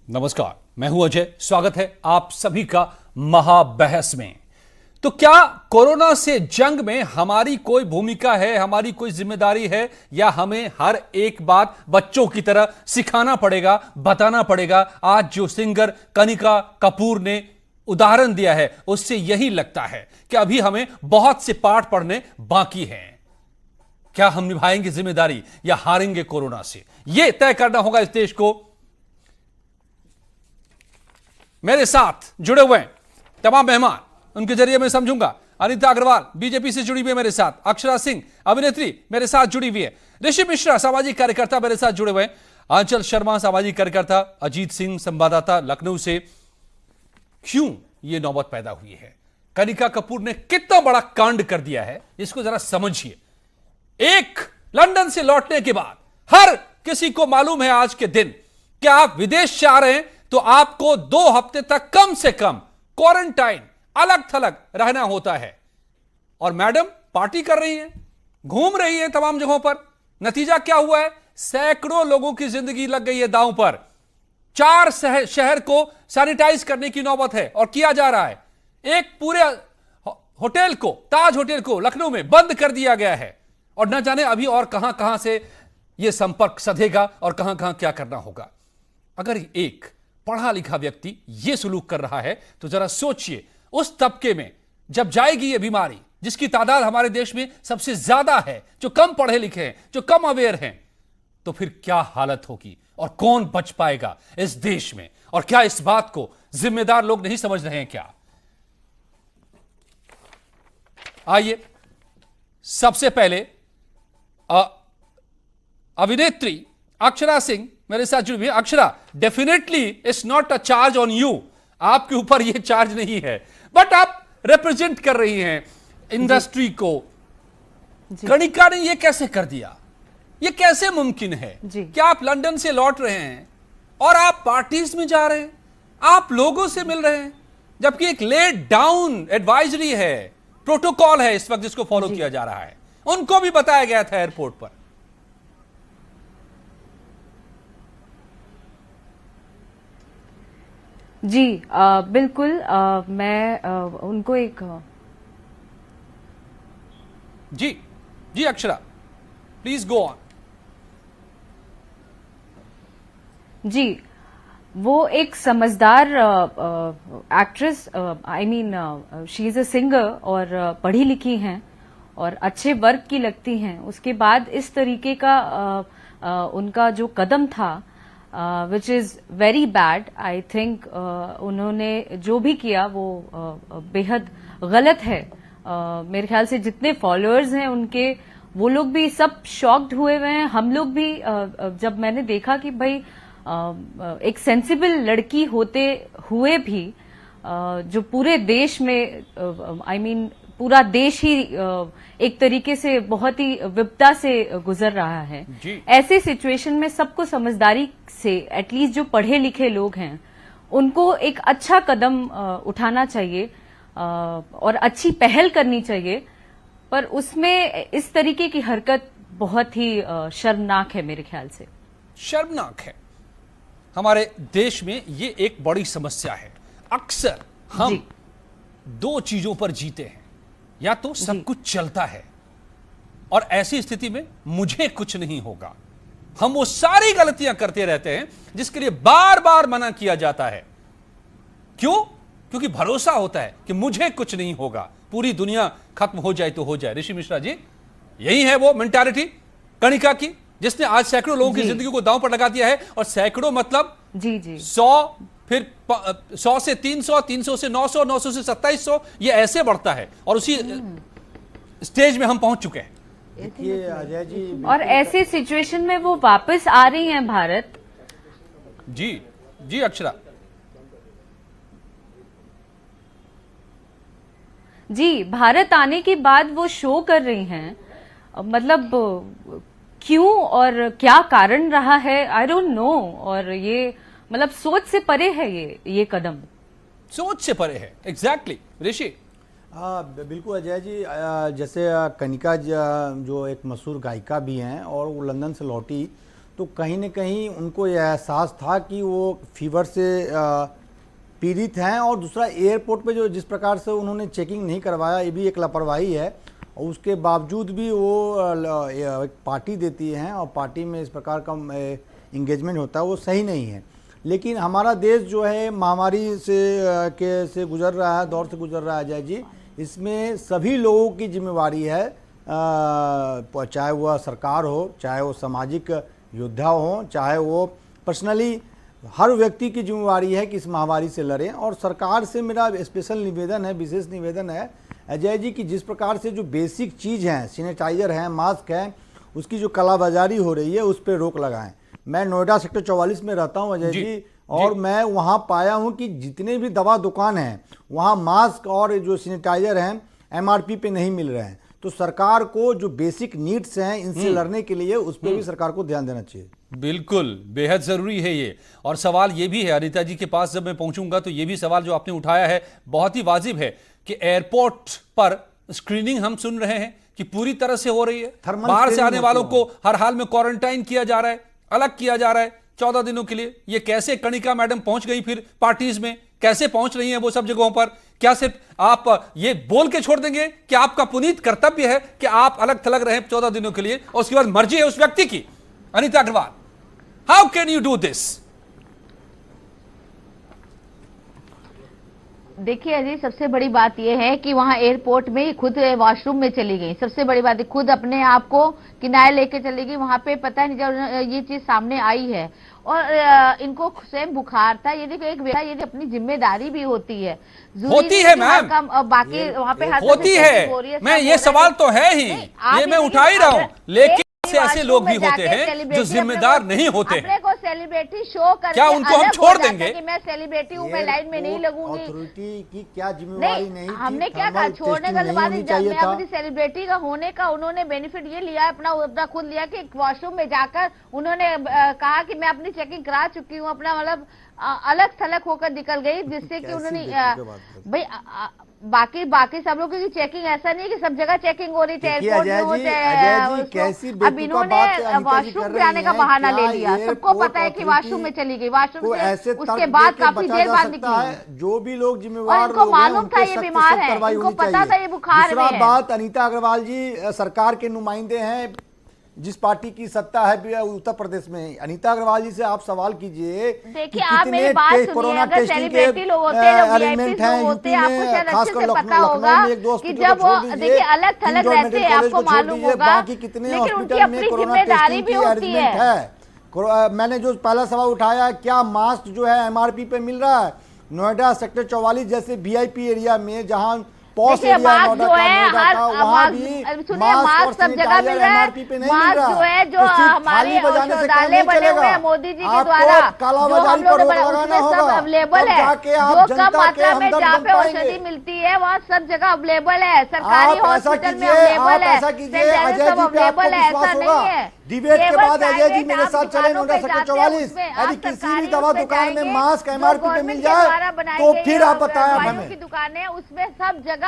नमस्कार, मैं हूं अजय। स्वागत है आप सभी का महाबहस में। तो क्या कोरोना से जंग में हमारी कोई भूमिका है, हमारी कोई जिम्मेदारी है, या हमें हर एक बात बच्चों की तरह सिखाना पड़ेगा, बताना पड़ेगा? आज जो सिंगर कनिका कपूर ने उदाहरण दिया है, उससे यही लगता है कि अभी हमें बहुत से पाठ पढ़ने बाकी हैं। क्या हम निभाएंगे जिम्मेदारी या हारेंगे कोरोना से? यह तय करना होगा इस देश को। मेरे साथ जुड़े हुए हैं तमाम मेहमान, उनके जरिए मैं समझूंगा। अनीता अग्रवाल बीजेपी से जुड़ी हुई है मेरे साथ, अक्षरा सिंह अभिनेत्री मेरे साथ जुड़ी हुई है, ऋषि मिश्रा सामाजिक कार्यकर्ता मेरे साथ जुड़े हुए हैं, आंचल शर्मा सामाजिक कार्यकर्ता, अजीत सिंह संवाददाता लखनऊ से। क्यों ये नौबत पैदा हुई है? कनिका कपूर ने कितना बड़ा कांड कर दिया है, इसको जरा समझिए। एक लंदन से लौटने के बाद हर किसी को मालूम है आज के दिन कि आप विदेश से आ रहे हैं तो आपको 2 हफ्ते तक कम से कम क्वारंटाइन, अलग थलग रहना होता है। और मैडम पार्टी कर रही हैं, घूम रही है तमाम जगहों पर। नतीजा क्या हुआ है? सैकड़ों लोगों की जिंदगी लग गई है दांव पर। 4 शहर को सैनिटाइज करने की नौबत है और किया जा रहा है। एक पूरे होटल को, ताज होटल को लखनऊ में बंद कर दिया गया है और न जाने अभी और कहां कहां से यह संपर्क सधेगा और कहां कहां क्या करना होगा। अगर एक पढ़ा लिखा व्यक्ति यह सुलूक कर रहा है तो जरा सोचिए उस तबके में जब जाएगी यह बीमारी, जिसकी तादाद हमारे देश में सबसे ज्यादा है, जो कम पढ़े लिखे हैं, जो कम अवेयर हैं, तो फिर क्या हालत होगी और कौन बच पाएगा इस देश में? और क्या इस बात को जिम्मेदार लोग नहीं समझ रहे हैं क्या? आइए सबसे पहले अभिनेत्री अक्षरा सिंह मेरे साथ जुड़ी हुई है। Akshara, definitely it's not a charge on you, आपके ऊपर यह चार्ज नहीं है, बट आप रिप्रेजेंट कर रही हैं इंडस्ट्री को। कनिका ने यह कैसे कर दिया? यह कैसे मुमकिन है कि आप लंदन से लौट रहे हैं और आप पार्टीज में जा रहे हैं, आप लोगों से मिल रहे हैं, जबकि एक लेट डाउन एडवाइजरी है, प्रोटोकॉल है इस वक्त जिसको फॉलो किया जा रहा है। उनको भी बताया गया था एयरपोर्ट पर। जी बिल्कुल। मैं उनको एक जी अक्षरा, प्लीज गो ऑन। जी, वो एक समझदार actress, I mean she is a singer और पढ़ी लिखी हैं और अच्छे वर्क की लगती हैं। उसके बाद इस तरीके का उनका जो कदम था, which is very bad, I think उन्होंने जो भी किया वो बेहद गलत है। मेरे ख्याल से जितने फॉलोअर्स हैं उनके, वो लोग भी सब शॉक्ड हुए हैं। हम लोग भी जब मैंने देखा कि भाई एक सेंसिबल लड़की होते हुए भी जो पूरे देश में, आई मीन पूरा देश ही एक तरीके से बहुत ही विपदा से गुजर रहा है, ऐसे सिचुएशन में सबको समझदारी से, एटलीस्ट जो पढ़े लिखे लोग हैं, उनको एक अच्छा कदम उठाना चाहिए और अच्छी पहल करनी चाहिए। पर उसमें इस तरीके की हरकत बहुत ही शर्मनाक है मेरे ख्याल से। शर्मनाक है। हमारे देश में ये एक बड़ी समस्या है। अक्सर हम 2 चीजों पर जीते हैं, या तो सब कुछ चलता है और ऐसी स्थिति में मुझे कुछ नहीं होगा, हम वो सारी गलतियां करते रहते हैं जिसके लिए बार बार मना किया जाता है। क्यों? क्योंकि भरोसा होता है कि मुझे कुछ नहीं होगा, पूरी दुनिया खत्म हो जाए तो हो जाए। ऋषि मिश्रा जी, यही है वो मेंटालिटी कनिका की, जिसने आज सैकड़ों लोगों की जिंदगी को दांव पर लगा दिया है। और सैकड़ों मतलब 100, फिर 100 से 300, 300 से 900, 900 से 2700, ये ऐसे बढ़ता है और उसी स्टेज में हम पहुंच चुके हैं। देखिए अजय जी, और ऐसे सिचुएशन में वो वापस आ रही हैं भारत। जी अक्षरा। जी, भारत आने के बाद वो शो कर रही हैं। मतलब क्यों और क्या कारण रहा है, आई डोंट नो। और ये मतलब सोच से परे है, ये कदम सोच से परे है। एग्जैक्टली ऋषि। बिल्कुल अजय जी, जैसे कनिका जो एक मशहूर गायिका भी हैं और वो लंदन से लौटी, तो तो कहीं न कहीं उनको यह एहसास था कि वो फीवर से पीड़ित हैं, और दूसरा एयरपोर्ट पे जो जिस प्रकार से उन्होंने चेकिंग नहीं करवाया, ये भी एक लापरवाही है। और उसके बावजूद भी वो एक पार्टी देती हैं और पार्टी में इस प्रकार का इंगेजमेंट होता है, वो सही नहीं है। लेकिन हमारा देश जो है महामारी से गुजर रहा है, दौर से गुजर रहा है अजय जी, इसमें सभी लोगों की जिम्मेवारी है, चाहे वह सरकार हो, चाहे वो सामाजिक योद्धा हो, चाहे वो पर्सनली, हर व्यक्ति की जिम्मेवारी है कि इस महामारी से लड़ें। और सरकार से मेरा स्पेशल निवेदन है, विशेष निवेदन है अजय जी, कि जिस प्रकार से जो बेसिक चीज़ हैं, सैनिटाइजर हैं, मास्क हैं, उसकी जो कालाबाजारी हो रही है उस पर रोक लगाएं। मैं नोएडा सेक्टर 44 में रहता हूं अजय जी, और मैं वहां पाया हूं कि जितने भी दवा दुकान हैं वहां मास्क और जो सैनिटाइजर हैं MRP पे नहीं मिल रहे हैं। तो सरकार को जो बेसिक नीड्स हैं इनसे लड़ने के लिए उस पर भी सरकार को ध्यान देना चाहिए। बिल्कुल, बेहद जरूरी है ये। और सवाल ये भी है, अनीता जी के पास जब मैं पहुंचूंगा तो ये भी सवाल जो आपने उठाया है बहुत ही वाजिब है कि एयरपोर्ट पर स्क्रीनिंग हम सुन रहे हैं कि पूरी तरह से हो रही है, बाहर से आने वालों को हर हाल में क्वारंटाइन किया जा रहा है, अलग किया जा रहा है 14 दिनों के लिए। ये कैसे कणिका मैडम पहुंच गई फिर पार्टीज में, कैसे पहुंच रही हैं वो सब जगहों पर? क्या सिर्फ आप ये बोल के छोड़ देंगे कि आपका पुनीत कर्तव्य है कि आप अलग थलग रहे 14 दिनों के लिए और उसके बाद मर्जी है उस व्यक्ति की? Anita Agrawal, how can you do this? देखिए अजय, सबसे बड़ी बात यह है कि वहां एयरपोर्ट में ही खुद वॉशरूम में चली गई। सबसे बड़ी बात है, खुद अपने आप को किनारे लेके चली गई। वहां पे पता नहीं जब ये चीज सामने आई है, और इनको स्वयं बुखार था। ये देखो, ये अपनी जिम्मेदारी भी होती है, होती है मैम, बाकी वहां पे होती है। मैं ये सवाल तो है ही, ये मैं उठा ही रहा हूं, लेकिन ऐसे लोग भी होते हैं जो जिम्मेदार नहीं होते हैं। अपने को सेलिब्रिटी शो करके क्या उनको हम छोड़ देंगे कि मैं सेलिब्रिटी हूँ, मैं लाइन में नहीं लगूंगी? अथॉरिटी की क्या जिम्मेवारी नहीं थी? हमने क्या कहा, छोड़ने का बाद मैं अपनी सेलिब्रिटी का होने का उन्होंने बेनिफिट ये लिया, अपना खुद लिया कि वॉशरूम में जाकर उन्होंने कहा कि मैं अपनी चेकिंग करा चुकी हूँ, अपना मतलब अलग थलग होकर निकल गई, जिससे कि उन्होंने भाई बाकी सब लोगों की चेकिंग ऐसा नहीं कि सब जगह चेकिंग हो रही थी। अब इन्होंने वॉशरूम जाने का बहाना ले लिया। सबको पता है कि वॉशरूम में चली गई, वॉशरूम से उसके बाद काफी देर बाद निकली। जो भी लोग जिम्मेवार इनको मालूम था ये बीमार है, इनको पता था ये बुखार में है। बात, अनीता अग्रवाल जी सरकार के नुमाइंदे हैं, जिस पार्टी की सत्ता है उत्तर प्रदेश में, अनीता अग्रवाल जी से आप सवाल कीजिए। देखिए आप मेरी बात सुनिए, अगर सेलिब्रिटी लोग होते हैं, अरेंजमेंट होते, आपको शायद अच्छे से पता होगा कि जब वो देखिए अलग थलग रहते हैं, आपको मालूम होगा, लेकिन उनकी अपनी जिम्मेदारी भी होती है। मैंने जो पहला सवाल उठाया, क्या मास्क जो है MRP पे मिल रहा है? नोएडा सेक्टर 44 जैसे VIP एरिया में, जहां मास्क जो है मास्क सब जगह मिल रहा है। मास्क जो है जो हमारे शौचालय बने हुए हैं मोदी जी के द्वारा, जो हम लोग उसमें सब अवेलेबल है। जो कम मात्रा में जहाँ पे औषधि मिलती है वहाँ सब जगह अवेलेबल है, सरकारी हॉस्पिटल में अवेलेबल है, सब अवेलेबल है, ऐसा नहीं है। डिबेट के बाद अजय जी मेरे साथ चले नोएडा सेक्टर 44। यदि किसी भी दवा दुकान में मास्क MRP पे मिल जाए तो फिर आप बताएं हमें। की दुकानें उसमें सब जगह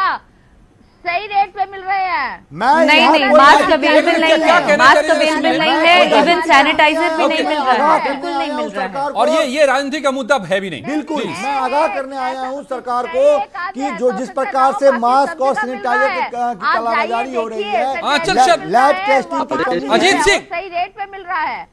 सही रेट पे मिल रहे हैं। नहीं, मास्क अवेलेबल नहीं है, मास्क अवेलेबल नहीं है, इवन सैनिटाइजर भी नहीं मिल रहा है, बिल्कुल नहीं मिल रहा है। और ये राजनीति का मुद्दा है भी नहीं। बिल्कुल, मैं आगाह करने आया हूँ सरकार को कि जो जिस प्रकार से मास्क और सैनिटाइजर की कालाबाजारी हो रही है, लैब टेस्टिंग, अजीत सिंह सही रेट पे मिल रहा है।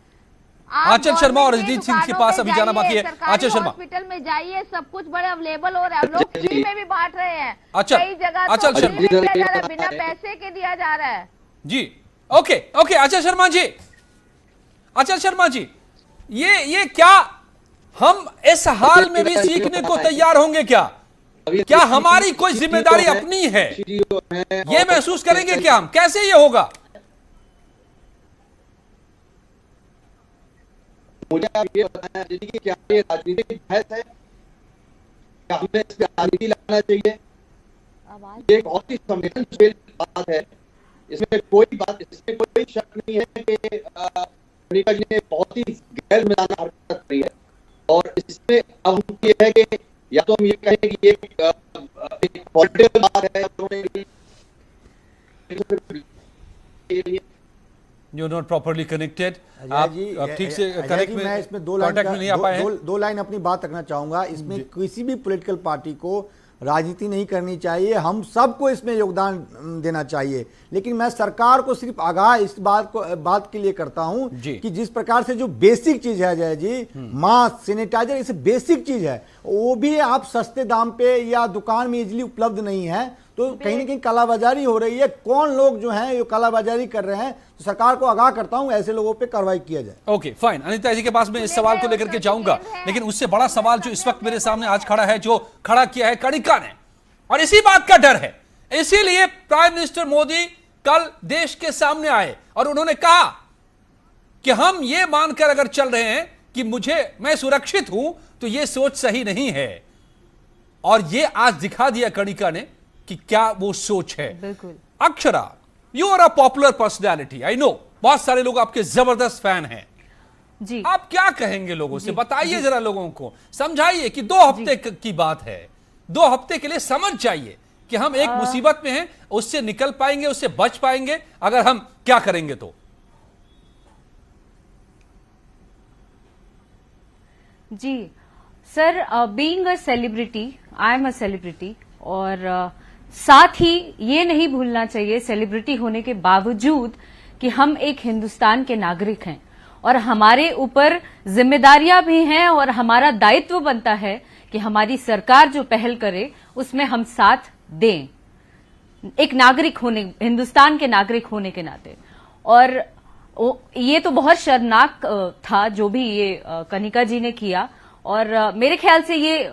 आंचल शर्मा और अजीत सिंह के पास अभी जाना बाकी है। आंचल शर्मा, हॉस्पिटल में जाइए, सब कुछ बड़े अवेलेबल हो रहा है, हम लोग फ्री में भी बांट रहे हैं। कई जगह आंचल शर्मा बिना पैसे के दिया जा रहा है जी। ओके आंचल शर्मा जी, आंचल शर्मा जी, ये क्या हम इस हाल में भी सीखने को तैयार होंगे? क्या हमारी कोई जिम्मेदारी अपनी है? ये महसूस करेंगे क्या हम? कैसे ये होगा? मुझे आप ये बताना चाहिए कि क्या ये राजनीतिक बहस है, क्या हमें इस पे राजनीति लाना चाहिए? ये एक बहुत ही संवेदनशील बात है, इसमें कोई शक नहीं है कि अनीता जी ने बहुत ही गैर जिम्मेदाराना हरकत करी है। और इसमें अब हम ये है कि या तो हम ये कहें कि ये एक पॉलिटिकल बात है, you not properly connected, Ajay ji, आप ठीक से अजय कनेक्ट जी, में, मैं इसमें कांटेक्ट में नहीं आ पाए हैं। दो लाइन अपनी बात रखना चाहूंगा। इसमें किसी भी पॉलिटिकल पार्टी को राजनीति नहीं करनी चाहिए, हम सबको इसमें योगदान देना चाहिए, लेकिन मैं सरकार को सिर्फ आगाह इस बात के लिए करता हूं कि जिस प्रकार से जो बेसिक चीज है अजय जी, मास्क, सैनिटाइजर, इसे बेसिक चीज है, वो भी आप सस्ते दाम पे या दुकान में इजीली उपलब्ध नहीं है, तो कहीं ना कहीं कालाबाजारी हो रही है। कौन लोग जो हैं ये कालाबाजारी कर रहे हैं, तो सरकार को आगाह करता हूं ऐसे लोगों पे कार्रवाई किया जाए। ओके फाइन, अनीता जी के पास मैं इस सवाल को लेकर के जाऊंगा, लेकिन उससे बड़ा सवाल जो इस वक्त मेरे सामने आज खड़ा है, जो खड़ा किया है कणिका ने, और इसी बात का डर है, इसीलिए प्राइम मिनिस्टर मोदी कल देश के सामने आए और उन्होंने कहा कि हम ये मानकर अगर चल रहे हैं कि मैं सुरक्षित हूं, तो ये सोच सही नहीं है। और ये आज दिखा दिया कणिका ने कि क्या वो सोच है। बिल्कुल। Akshara, you are a popular personality, I know, बहुत सारे लोग आपके जबरदस्त फैन हैं जी। आप क्या कहेंगे लोगों से? बताइए जरा, लोगों को समझाइए कि 2 हफ्ते की बात है, 2 हफ्ते के लिए समझ जाइए कि हम एक मुसीबत में हैं, उससे निकल पाएंगे, उससे बच पाएंगे अगर हम क्या करेंगे तो। जी sir, being a celebrity, I am a celebrity, और साथ ही ये नहीं भूलना चाहिए सेलिब्रिटी होने के बावजूद कि हम एक हिंदुस्तान के नागरिक हैं और हमारे ऊपर जिम्मेदारियां भी हैं और हमारा दायित्व बनता है कि हमारी सरकार जो पहल करे उसमें हम साथ दें, एक नागरिक होने, हिंदुस्तान के नागरिक होने के नाते। और ये तो बहुत शर्मनाक था जो भी ये कनिका जी ने किया, और मेरे ख्याल से ये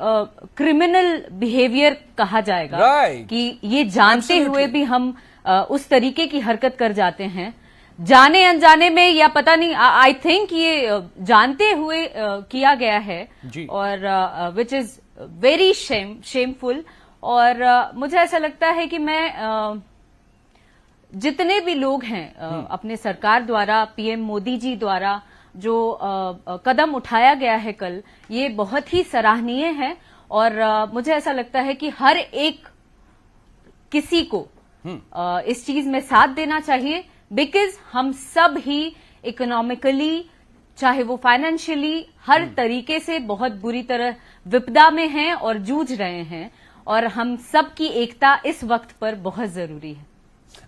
क्रिमिनल बिहेवियर कहा जाएगा कि ये जानते हुए भी हम उस तरीके की हरकत कर जाते हैं, जाने अनजाने में, या पता नहीं, आई थिंक ये जानते हुए किया गया है, और विच इज वेरी शेमफुल। और मुझे ऐसा लगता है कि मैं जितने भी लोग हैं अपने सरकार द्वारा, पीएम मोदी जी द्वारा जो कदम उठाया गया है कल, ये बहुत ही सराहनीय है, और मुझे ऐसा लगता है कि हर एक किसी को इस चीज में साथ देना चाहिए, बिकॉज हम सब ही इकोनॉमिकली, चाहे वो फाइनेंशियली, हर तरीके से बहुत बुरी तरह विपदा में हैं और जूझ रहे हैं, और हम सब की एकता इस वक्त पर बहुत जरूरी है।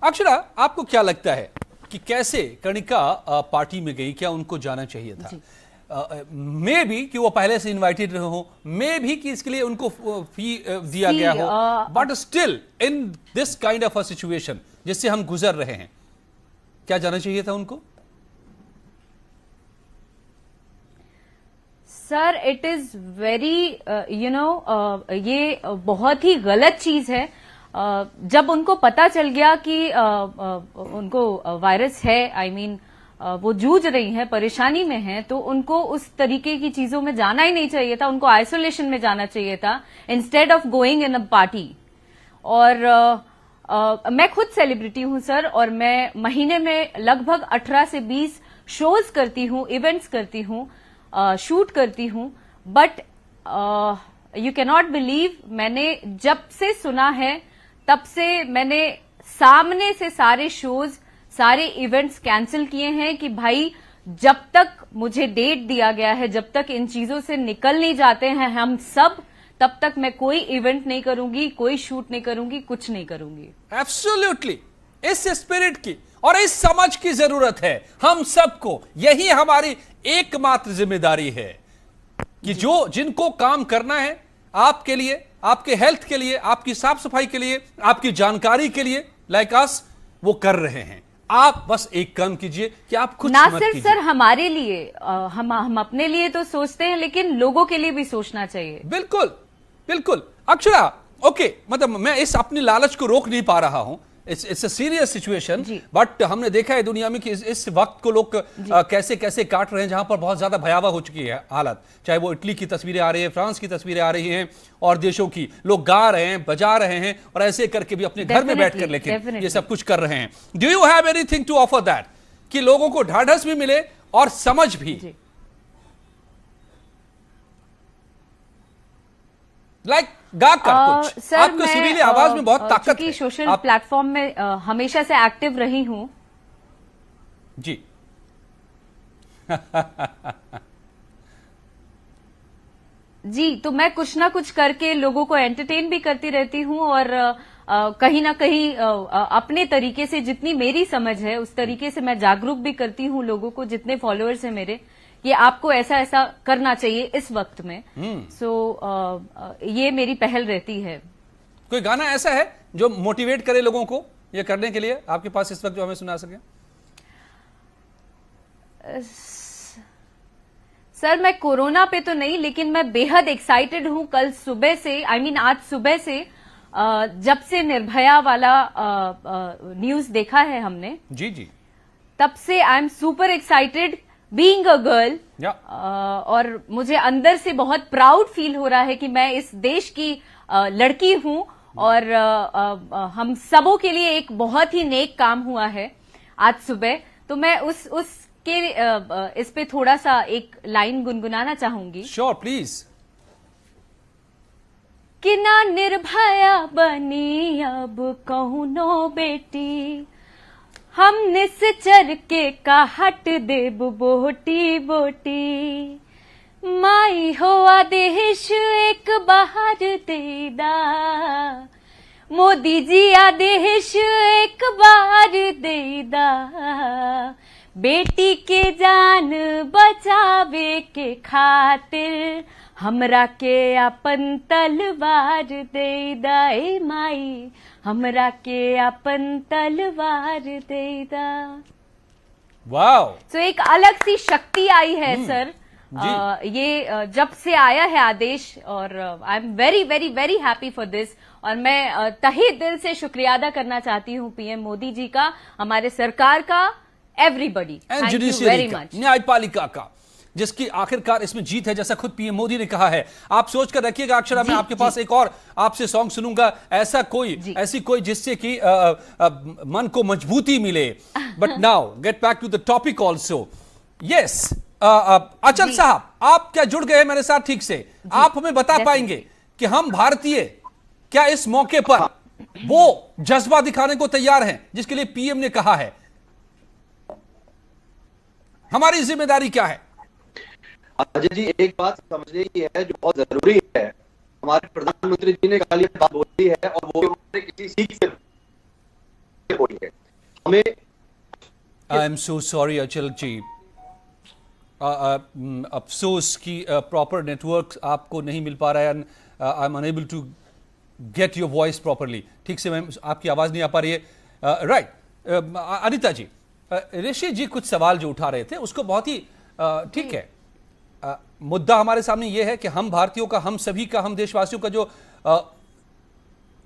अक्षरा, आपको क्या लगता है कि कैसे कणिका पार्टी में गई? क्या उनको जाना चाहिए था? मे भी कि वो पहले से इनवाइटेड रहे हो, मे भी कि इसके लिए उनको फी दिया गया हो, but still in this kind of a situation जिससे हम गुजर रहे हैं, क्या जाना चाहिए था उनको? सर, इट इज वेरी ये बहुत ही गलत चीज है। जब उनको पता चल गया कि उनको वायरस है, आई मीन वो जूझ रही हैं, परेशानी में हैं, तो उनको उस तरीके की चीजों में जाना ही नहीं चाहिए था, उनको आइसोलेशन में जाना चाहिए था instead of going in a party. और मैं खुद सेलिब्रिटी हूं सर, और मैं महीने में लगभग 18 से 20 शोज करती हूं, इवेंट्स करती हूं, शूट करती हूं, but you can not believe, मैंने जब से सुना है तब से मैंने सामने से सारे शोज, सारे इवेंट्स कैंसिल किए हैं कि भाई जब तक मुझे डेट दिया गया है, जब तक इन चीजों से निकल नहीं जाते हैं हम सब, तब तक मैं कोई इवेंट नहीं करूंगी, कोई शूट नहीं करूंगी, कुछ नहीं करूंगी। एब्सोल्युटली, इस स्पिरिट की और इस समझ की जरूरत है हम सबको। यही हमारी एकमात्र जिम्मेदारी है कि जिनको काम करना है आपके लिए, आपके हेल्थ के लिए, आपकी साफ सफाई के लिए, आपकी जानकारी के लिए, लाइक अस, वो कर रहे हैं। आप बस एक काम कीजिए कि आप कुछ ना मत सिर्फ कीजिए। सर हमारे लिए, हम अपने लिए तो सोचते हैं, लेकिन लोगों के लिए भी सोचना चाहिए। बिल्कुल बिल्कुल। अक्षरा, ओके, मतलब मैं इस अपनी लालच को रोक नहीं पा रहा हूं, it's a serious situation, but हमने देखा है दुनिया में कि इस वक्त को लोग कैसे कैसे काट रहे हैं, जहां पर बहुत ज्यादा भयावह हो चुकी है हालत। चाहे वो इटली की तस्वीरें आ रही है, फ्रांस की तस्वीरें आ रही हैं, और देशों की लोग गा रहे हैं, बजा रहे हैं, और ऐसे करके भी अपने घर में बैठकर लेकिन ये सब कुछ कर रहे हैं। Do you have anything to offer that, कि लोगों को ढाढ़स भी मिले और समझ भी? लाइक गाकर कुछ आपको सुरीली आवाज में बहुत ताकत है। सोशल प्लेटफॉर्म में हमेशा से एक्टिव रही हूं जी। जी, तो मैं कुछ ना कुछ करके लोगों को एंटरटेन भी करती रहती हूँ और कहीं ना कहीं अपने तरीके से जितनी मेरी समझ है उस तरीके से मैं जागरूक भी करती हूँ लोगों को, जितने फॉलोअर्स हैं मेरे, कि आपको ऐसा ऐसा करना चाहिए इस वक्त में। ये मेरी पहल रहती है। कोई गाना ऐसा है जो मोटिवेट करे लोगों को ये करने के लिए आपके पास इस वक्त, जो हमें सुना सके? सर, मैं कोरोना पे तो नहीं, लेकिन मैं बेहद एक्साइटेड हूं कल सुबह से, आज सुबह से, जब से निर्भया वाला न्यूज देखा है हमने, जी जी, तब से I am super excited being a girl. और मुझे अंदर से बहुत प्राउड फील हो रहा है कि मैं इस देश की लड़की हूं और हम सबों के लिए एक बहुत ही नेक काम हुआ है आज सुबह। तो मैं इस पे थोड़ा सा एक लाइन गुनगुनाना चाहूंगी। Sure, please. कि ना निर्भया बनी अब कहुनो बेटी, हम निश्चर के का हट देब बोटी बोटी, माई हो आदेश एक बाहर देदा, मोदी जी आदेश एक बार देदा, बेटी के जान बचावे के खातिर हमरा के अपन तलवार देदा, ए माई हमरा के अपन तलवार देदा। वाओ! तो एक अलग सी शक्ति आई है सर। ये जब से आया है आदेश, और I am very very very happy for this. और मैं तहे दिल से शुक्रिया अदा करना चाहती हूँ पीएम मोदी जी का, हमारे सरकार का, everybody, thank you very much. न्यायपालिका का, जिसकी आखिरकार इसमें जीत है, जैसा खुद पीएम मोदी ने कहा है। आप सोचकर रखिएगा अक्षरा, मैं आपके पास एक और आपसे सॉन्ग सुनूंगा, ऐसी कोई जिससे कि मन को मजबूती मिले। But now get back to the topic also. Yes, Achal साहब, आप क्या जुड़ गए मेरे साथ ठीक से? आप हमें बता पाएंगे कि हम भारतीय क्या इस मौके पर वो जज्बा दिखाने को तैयार हैं जिसके लिए पीएम ने कहा है? हमारी जिम्मेदारी क्या है? अजय जी, एक बात समझने की है जो बहुत जरूरी है। हमारे प्रधानमंत्री जी ने कल ये बात बोली है और वो हमारे किसी सीख से बोली है। हमें आई एम सो सॉरी अचल जी, अफसोस की प्रॉपर नेटवर्क आपको नहीं मिल पा रहा है। I am unable to get your voice properly. ठीक से आपकी आवाज नहीं आ पा रही है। राइट, अनिता जी, ऋषि जी कुछ सवाल जो उठा रहे थे उसको बहुत ही ठीक है। मुद्दा हमारे सामने यह है कि हम भारतीयों का, हम सभी का, हम देशवासियों का जो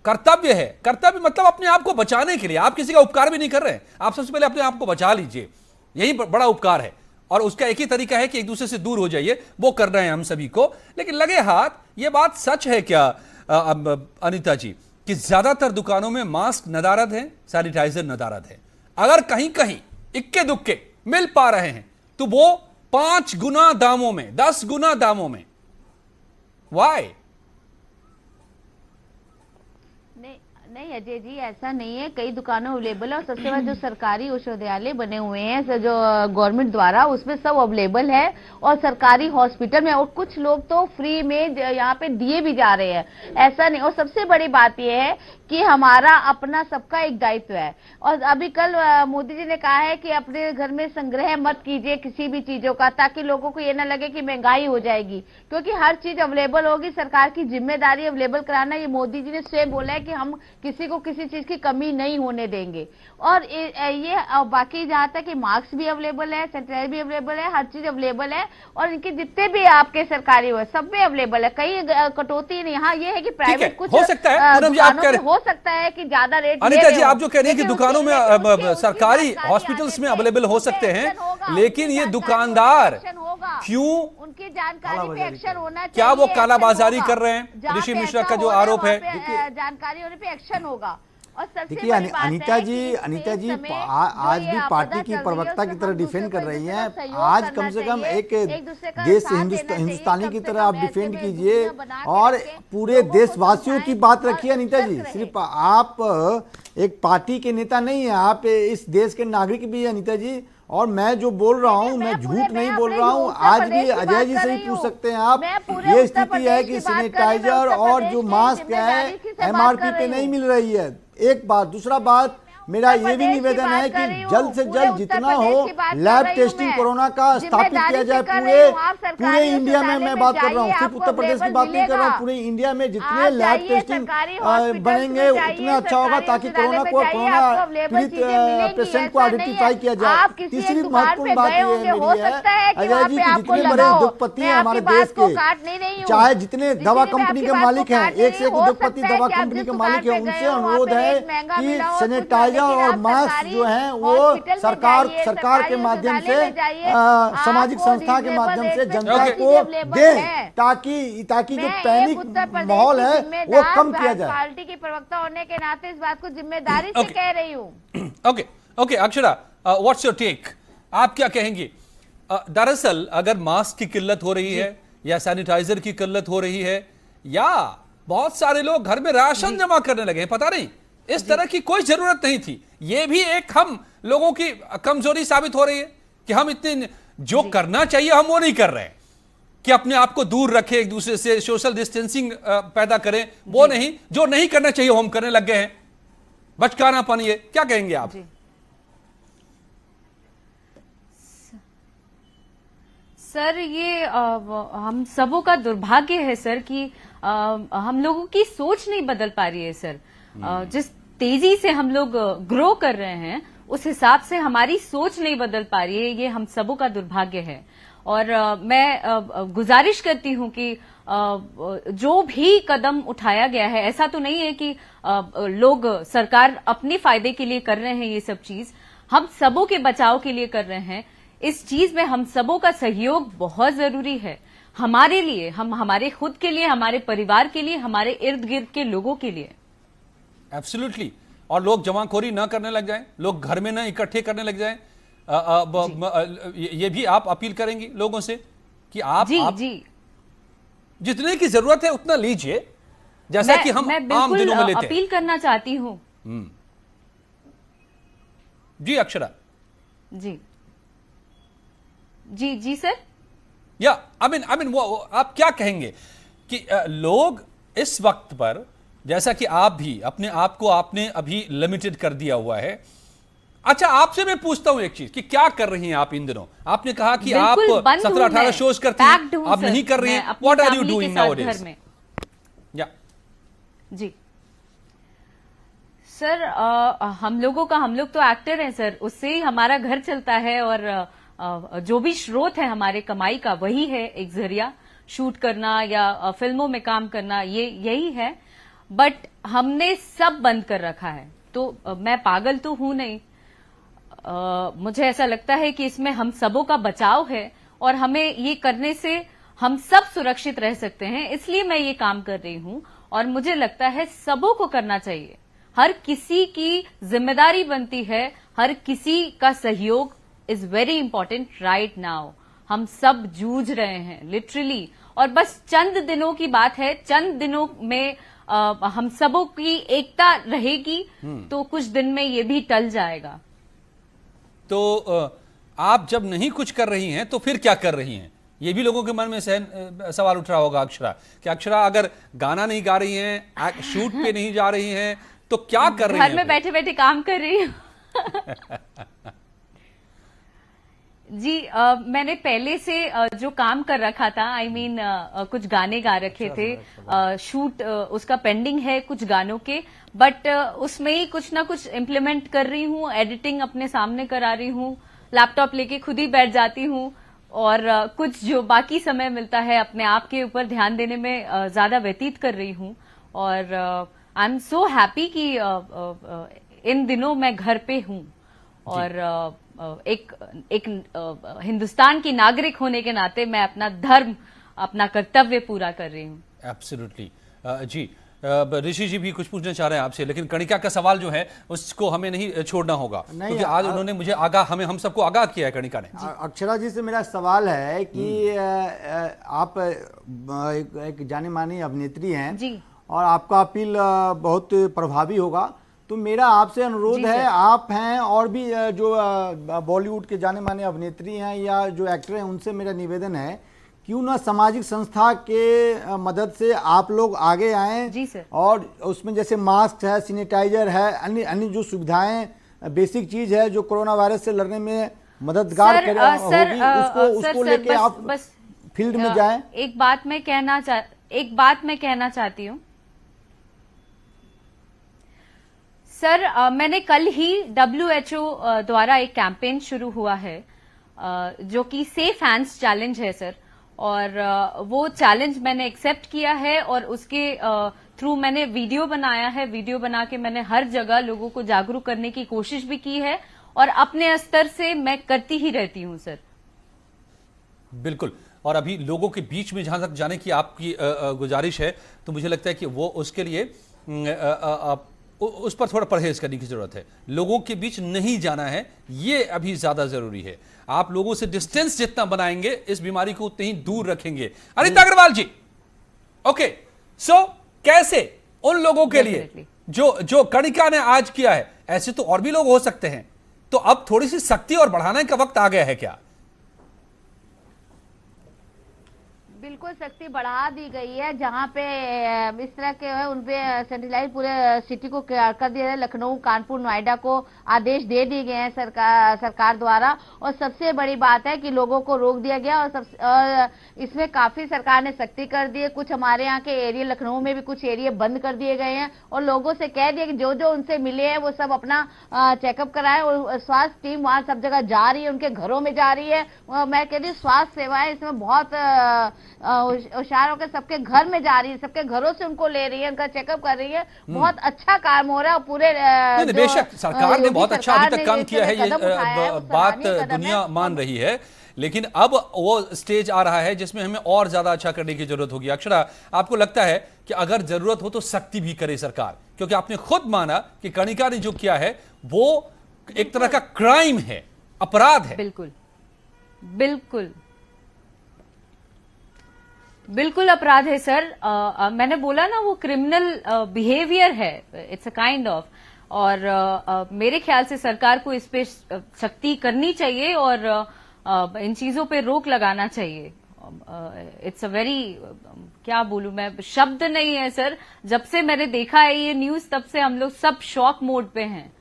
कर्तव्य है, कर्तव्य मतलब अपने आप को बचाने के लिए। आप किसी का उपकार भी नहीं कर रहे हैं, आप सबसे पहले अपने आप को बचा लीजिए, यही बड़ा उपकार है। और उसका एक ही तरीका है कि एक दूसरे से दूर हो जाइए, वो कर रहे हैं हम सभी को। लेकिन लगे हाथ, ये बात सच है क्या अनिता जी कि ज्यादातर दुकानों में मास्क नदारद है, सैनिटाइजर नदारद है? अगर कहीं कहीं इक्के दुक्के मिल पा रहे हैं तो वो 5 गुना दामों में, 10 गुना दामों में। वाई? नहीं अजय जी, ऐसा नहीं है। कई दुकानों अवेलेबल है और सबसे बड़ा जो सरकारी विश्वविद्यालय बने हुए हैं जो गवर्नमेंट द्वारा, उसमें सब अवेलेबल है। और सरकारी हॉस्पिटल में, और कुछ लोग तो फ्री में यहाँ पे दिए भी जा रहे हैं, ऐसा नहीं। और सबसे बड़ी बात यह है कि हमारा अपना सबका एक दायित्व है। और अभी कल मोदी जी ने कहा है कि अपने घर में संग्रह मत कीजिए किसी भी चीजों का, ताकि लोगों को ये ना लगे कि महंगाई हो जाएगी, क्योंकि हर चीज अवेलेबल होगी। सरकार की जिम्मेदारी अवेलेबल कराना, ये मोदी जी ने स्वयं बोला है कि हम किसी को किसी चीज की कमी नहीं होने देंगे। और ये बाकी जहां तक कि मास्क भी अवेलेबल है, सैनिटाइजर भी अवेलेबल है, हर चीज अवेलेबल है। और इनके जितने भी आपके सरकारी हुए सब में अवेलेबल है, कहीं कटौती नहीं। हाँ, ये है कि प्राइवेट कुछ हो सकता है, हो सकता है कि ज्यादा रेट। अनिता जी, आप जो कह रही हैं कि दुकानों में, सरकारी हॉस्पिटल्स में अवेलेबल हो सकते हैं, लेकिन ये दुकानदार क्यों, उनकी जानकारी पे एक्शन होना चाहिए। क्या वो कालाबाजारी कर रहे हैं? ऋषि मिश्रा का जो आरोप है, जानकारी होने पे एक्शन होगा। और देखिए अनिता जी आज भी पार्टी की प्रवक्ता की तरह डिफेंड कर रही हैं। आज कम से कम एक देश हिंदुस्तानी की तरह आप डिफेंड कीजिए और पूरे देशवासियों की बात रखिए। अनिता जी, सिर्फ आप एक पार्टी के नेता नहीं है, आप इस देश के नागरिक भी हैं अनिता जी, और मैं जो बोल रहा हूँ मैं झूठ नहीं बोल रहा हूँ। आज भी अजय जी से ही पूछ सकते हैं आप, ये स्थिति है कि सैनिटाइजर और जो मास्क है एमआरपी पे नहीं मिल रही है। एक बात, दूसरा बात, मेरा ये भी निवेदन है कि जल्द से जल्द जितना हो लैब टेस्टिंग कोरोना का स्थापित किया जाए पूरे इंडिया में। मैं बात कर रहा हूँ, सिर्फ उत्तर प्रदेश की बात नहीं कर रहा हूँ, पूरे इंडिया में जितने लैब टेस्टिंग बनेंगे उतना अच्छा होगा, ताकि कोरोना पीड़ित पेशेंट को आइडेंटिफाई किया जाए। तीसरी महत्वपूर्ण बात ये मेरी है अजय जी की जितने बड़े उद्योगपति हैं हमारे देश के, चाहे जितने दवा कंपनी के मालिक हैं, एक से एक उद्योगपति दवा कंपनी के मालिक है, उनसे अनुरोध है कि सैनिटाइजर और मास्क जो है वो सरकार के माध्यम से सामाजिक संस्था के माध्यम से जनता को दें, ताकि जो पैनिक माहौल है वो कम किया जाए। पार्टी की प्रवक्ता होने के नाते इस बात को जिम्मेदारी से कह रही हूँ। Okay Akshara, what's your take? आप क्या कहेंगी? दरअसल अगर मास्क की किल्लत हो रही है या सैनिटाइजर की किल्लत हो रही है या बहुत सारे लोग घर में राशन जमा करने लगे हैं, पता नहीं, इस तरह की कोई जरूरत नहीं थी। यह भी एक हम लोगों की कमजोरी साबित हो रही है कि हम इतने जो करना चाहिए हम वो नहीं कर रहे हैं, कि अपने आप को दूर रखें, एक दूसरे से सोशल डिस्टेंसिंग पैदा करें, वो नहीं, जो नहीं करना चाहिए वो हम करने लग गए हैं। बचकानापन, ये क्या कहेंगे आप? सर ये हम सबों का दुर्भाग्य है सर कि हम लोगों की सोच नहीं बदल पा रही है सर। जिस तेजी से हम लोग ग्रो कर रहे हैं उस हिसाब से हमारी सोच नहीं बदल पा रही है, ये हम सबों का दुर्भाग्य है। और मैं गुजारिश करती हूं कि जो भी कदम उठाया गया है, ऐसा तो नहीं है कि लोग सरकार अपने फायदे के लिए कर रहे हैं, ये सब चीज हम सबों के बचाव के लिए कर रहे हैं। इस चीज में हम सबों का सहयोग बहुत जरूरी है, हमारे लिए, हम हमारे खुद के लिए, हमारे परिवार के लिए, हमारे इर्द गिर्द के लोगों के लिए। एब्सोल्युटली। और लोग जमाखोरी ना करने लग जाएं, लोग घर में ना इकट्ठे करने लग जाएं। ये भी आप अपील करेंगी लोगों से कि आप जितने की जरूरत है उतना लीजिए, जैसा कि हम आम दिनों में लेते हैं। अपील करना चाहती हूँ। जी अक्षरा। जी सर। या आई मीन वो आप क्या कहेंगे कि लोग इस वक्त पर, जैसा कि आप भी अपने आप को आपने अभी लिमिटेड कर दिया हुआ है। अच्छा, आपसे मैं पूछता हूं एक चीज कि क्या कर रही हैं आप इन दिनों? आपने कहा कि आप 17-18 शोज करती हैं, आप नहीं कर रही हैं। What are you doing nowadays? या जी सर, हम लोग तो एक्टर हैं सर, उससे ही हमारा घर चलता है और जो भी स्रोत है हमारे कमाई का वही है एक जरिया, शूट करना या फिल्मों में काम करना, यही है। बट हमने सब बंद कर रखा है। तो मैं पागल तो हूं नहीं, मुझे ऐसा लगता है कि इसमें हम सबों का बचाव है और हमें ये करने से हम सब सुरक्षित रह सकते हैं, इसलिए मैं ये काम कर रही हूं। और मुझे लगता है सबों को करना चाहिए, हर किसी की जिम्मेदारी बनती है, हर किसी का सहयोग is very important right now. हम सब जूझ रहे हैं लिटरली, और बस चंद दिनों की बात है, चंद दिनों में हम सबों की एकता रहेगी तो कुछ दिन में ये भी टल जाएगा। तो आप जब नहीं कुछ कर रही हैं तो फिर क्या कर रही हैं? ये भी लोगों के मन में सवाल उठ रहा होगा अक्षरा, कि अक्षरा अगर गाना नहीं गा रही हैं, शूट पे नहीं जा रही हैं, तो क्या कर रही हैं? घर में बैठे बैठे काम कर रही हूँ। जी मैंने पहले से जो काम कर रखा था, कुछ गाने गा रखे थे, शूट उसका पेंडिंग है कुछ गानों के, बट उसमें ही कुछ ना कुछ इम्प्लीमेंट कर रही हूँ, एडिटिंग अपने सामने करा रही हूँ, लैपटॉप लेके खुद ही बैठ जाती हूँ, और कुछ जो बाकी समय मिलता है अपने आप के ऊपर ध्यान देने में ज्यादा व्यतीत कर रही हूँ। और आई एम सो हैप्पी कि इन दिनों मैं घर पे हूँ और एक हिंदुस्तान की नागरिक होने के नाते मैं अपना धर्म, अपना कर्तव्य पूरा कर रही हूँ। एब्सोल्युटली। जी ऋषि जी भी कुछ पूछना चाह रहे हैं आपसे, लेकिन कणिका का सवाल जो है उसको हमें नहीं छोड़ना होगा, क्योंकि आज उन्होंने मुझे हम सबको आगाह किया है कणिका ने। अक्षरा जी से मेरा सवाल है कि आप एक जानी मानी अभिनेत्री हैं जी, और आपका अपील बहुत प्रभावी होगा। तो मेरा आपसे अनुरोध है, आप हैं और भी जो बॉलीवुड के जाने माने अभिनेत्री हैं या जो एक्टर हैं, उनसे मेरा निवेदन है क्यों ना सामाजिक संस्था के मदद से आप लोग आगे आएं। जी सर। और उसमें जैसे मास्क है, सैनिटाइजर है, अन्य अन्य जो सुविधाएं बेसिक चीज है जो कोरोना वायरस से लड़ने में मददगार होगी, उसको लेके आप बस फील्ड में जाएं। एक बात मैं कहना चाहती हूँ सर, मैंने कल ही WHO द्वारा एक कैंपेन शुरू हुआ है जो कि सेफ हैंड्स चैलेंज है सर, और वो चैलेंज मैंने एक्सेप्ट किया है और उसके थ्रू मैंने वीडियो बनाया है। वीडियो बना के मैंने हर जगह लोगों को जागरूक करने की कोशिश भी की है और अपने स्तर से मैं करती ही रहती हूं सर। बिल्कुल। और अभी लोगों के बीच में जहां तक जाने की आपकी गुजारिश है, तो मुझे लगता है कि वो उसके लिए उस पर थोड़ा परहेज करने की जरूरत है। लोगों के बीच नहीं जाना है, ये अभी ज्यादा जरूरी है। आप लोगों से डिस्टेंस जितना बनाएंगे इस बीमारी को उतने ही दूर रखेंगे। अनिता अग्रवाल जी, ओके, सो कैसे उन लोगों के लिए जो कणिका ने आज किया है, ऐसे तो और भी लोग हो सकते हैं, तो अब थोड़ी सी सख्ती और बढ़ाने का वक्त आ गया है क्या? बिल्कुल सख्ती बढ़ा दी गई है। जहां पे इस तरह के है उनपे सेंट्रलाइज पूरे सिटी को कर दिया है। लखनऊ, कानपुर, नोएडा को आदेश दे दिए गए हैं सरकार द्वारा। और सबसे बड़ी बात है कि लोगों को रोक दिया गया और इसमें काफी सरकार ने सख्ती कर दी है। कुछ हमारे यहाँ के एरिया, लखनऊ में भी कुछ एरिया बंद कर दिए गए हैं और लोगों से कह दिया कि जो जो उनसे मिले हैं वो सब अपना चेकअप कराएं। और स्वास्थ्य टीम वहां सब जगह जा रही है, उनके घरों में जा रही है। मैं कह रही हूँ स्वास्थ्य सेवाएं इसमें बहुत होशियार होकर सबके घर में जा रही है, सबके घरों से उनको ले रही है, उनका चेकअप कर रही है। बहुत अच्छा काम हो रहा है। पूरे बेशक सरकार ने बहुत अच्छा अभी तक काम किया है, ये बात दुनिया मान रही है, लेकिन अब वो स्टेज आ रहा है जिसमें हमें और ज्यादा अच्छा करने की जरूरत होगी। अक्षरा, आपको लगता है कि अगर जरूरत हो तो सख्ती भी करे सरकार? क्योंकि आपने खुद माना कि कणिका ने जो किया है वो एक तरह का क्राइम है, अपराध है। बिल्कुल बिल्कुल बिल्कुल अपराध है सर। मैंने बोला ना, वो क्रिमिनल बिहेवियर है, इट्स अ काइंड ऑफ। और मेरे ख्याल से सरकार को इस पे सख्ती करनी चाहिए और इन चीजों पे रोक लगाना चाहिए। इट्स अ वेरी, क्या बोलूं मैं, शब्द नहीं है सर। जब से मैंने देखा है ये न्यूज तब से हम लोग सब शॉक मोड पे हैं।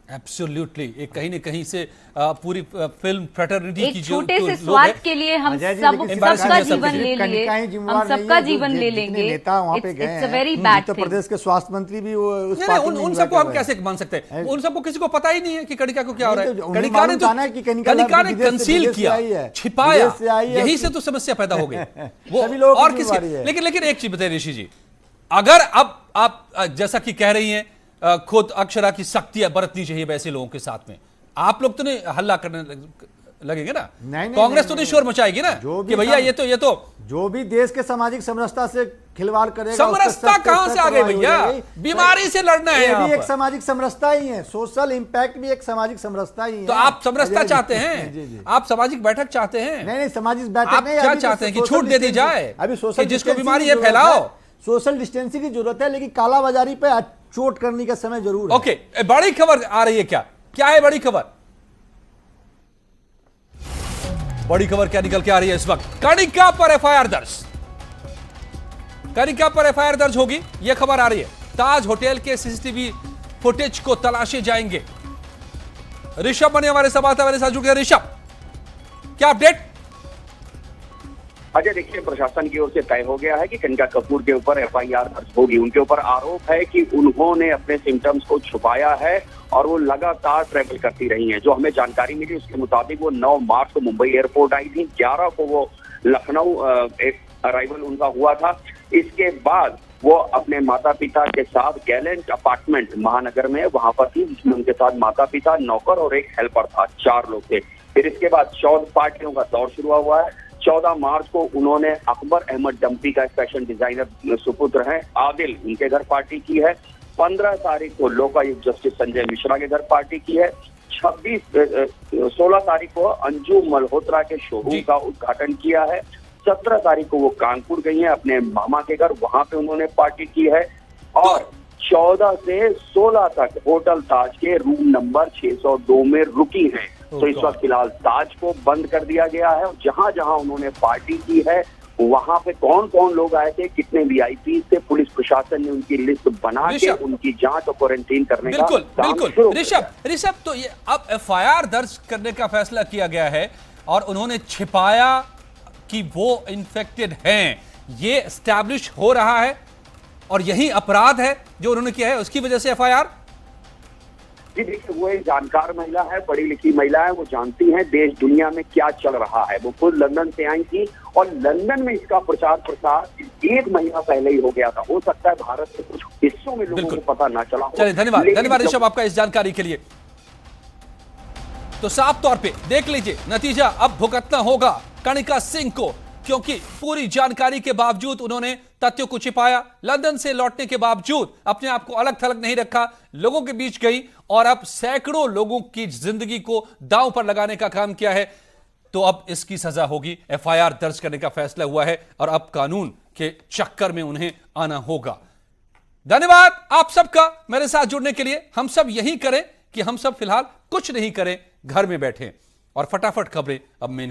एब्सोल्युटली, एक कहीं न कहीं से पूरी फिल्म फ्रेटर्निटी की जो छोटे से स्वाद के लिए हम सबका जीवन ले लिए, हम सबका जीवन ले लेंगे। नेता वहां पे गए हैं, उत्तर प्रदेश के स्वास्थ्य मंत्री भी उन सबको हम कैसे मान सकते हैं? उन सबको किसी को पता ही नहीं है कि कणिका को क्या हो रहा है। कणिका ने कंसील किया, छिपाया, यही से तो समस्या पैदा हो गई। वो और किसी, लेकिन एक चीज बताइए ऋषि जी, अगर अब आप जैसा कि कह रही हैं खुद अक्षरा की सख्तियां बरतनी चाहिए वैसे लोगों के साथ में, आप लोग तो नहीं हल्ला करने लगेंगे ना? कांग्रेस तो नहीं शोर मचाएगी ना कि भैया ये तो जो भी देश के सामाजिक समरसता से खिलवाड़ करेगा, समरसता कहां से आ गई भैया? बीमारी से लड़ना है, ये भी एक सामाजिक समरसता ही है। सोशल इंपैक्ट भी एक सामाजिक समरसता ही है। तो आप समरसता चाहते हैं? आप सामाजिक बैठक चाहते हैं? नहीं, सामाजिक बैठक नहीं। क्या चाहते हैं कि छूट दे दी जाए? अभी सोशल, जिसको बीमारी है फैलाओ, सोशल डिस्टेंसिंग की जरूरत है, लेकिन कालाबाजारी पे चोट करने का समय जरूर है। ओके, बड़ी खबर आ रही है। क्या है बड़ी खबर? बड़ी खबर क्या निकल के आ रही है इस वक्त? कणिका पर एफआईआर दर्ज, कणिका पर एफआईआर दर्ज होगी, यह खबर आ रही है। ताज होटल के सीसीटीवी फुटेज को तलाशे जाएंगे। ऋषभ बने हमारे संवाददाता मेरे साथ जुड़ गए। ऋषभ, क्या अपडेट? अजय, देखिए, प्रशासन की ओर से तय हो गया है कि कणिका कपूर के ऊपर एफआईआर दर्ज होगी। उनके ऊपर आरोप है कि उन्होंने अपने सिम्टम्स को छुपाया है और वो लगातार ट्रैवल करती रही हैं। जो हमें जानकारी मिली उसके मुताबिक वो 9 मार्च को मुंबई एयरपोर्ट आई थी, 11 को वो लखनऊ एक अराइवल उनका हुआ था। इसके बाद वो अपने माता पिता के साथ गैलेंट अपार्टमेंट महानगर में वहां पर थी, जिसमें उनके साथ माता पिता, नौकर और एक हेल्पर था, 4 लोग थे। फिर इसके बाद 14 पार्टियों का दौर शुरू हुआ है। 14 मार्च को उन्होंने अकबर अहमद डम्पी का फैशन डिजाइनर सुपुत्र है आदिल, उनके घर पार्टी की है। 15 तारीख को लोकायुक्त जस्टिस संजय मिश्रा के घर पार्टी की है। 16 तारीख को अंजू मल्होत्रा के शोरूम का उद्घाटन किया है। 17 तारीख को वो कानपुर गई है अपने मामा के घर, वहां पे उन्होंने पार्टी की है। और 14 से 16 तक होटल ताज के रूम नंबर 602 में रुकी हैं। तो इस वक्त फिलहाल ताज को बंद कर दिया गया है और जहां जहां उन्होंने पार्टी की है वहां पे कौन कौन लोग आए थे, कितने वीआईपी थे, पुलिस प्रशासन ने उनकी लिस्ट बना के उनकी जांच और क्वारंटीन करने का काम शुरू कर दिया। ऋषभ, तो ये अब एफआईआर दर्ज करने का फैसला किया गया है और उन्होंने छिपाया कि वो इन्फेक्टेड हैं, ये एस्टैब्लिश हो रहा है और यही अपराध है जो उन्होंने किया है, उसकी वजह से एफआईआर। जी देखिए, वो एक जानकार महिला है, पढ़ी लिखी महिला है, वो जानती हैं देश दुनिया में क्या चल रहा है। वो खुद लंदन से आई थी और लंदन में इसका प्रचार प्रसार 1 महीना पहले ही हो गया था। हो सकता है भारत के कुछ हिस्सों में लोगों को पता ना चला हो। चलिए, धन्यवाद ऋषभ आपका इस जानकारी के लिए। तो साफ तौर पे देख लीजिए, नतीजा अब भुगतना होगा कणिका सिंह को, क्योंकि पूरी जानकारी के बावजूद उन्होंने तथ्यों को छिपाया, लंदन से लौटने के बावजूद अपने आप को अलग थलग नहीं रखा, लोगों के बीच गई और अब सैकड़ों लोगों की जिंदगी को दांव पर लगाने का काम किया है। तो अब इसकी सजा होगी, एफआईआर दर्ज करने का फैसला हुआ है और अब कानून के चक्कर में उन्हें आना होगा। धन्यवाद आप सबका मेरे साथ जुड़ने के लिए। हम सब यही करें कि हम सब फिलहाल कुछ नहीं करें, घर में बैठें और फटाफट खबरें अब मेन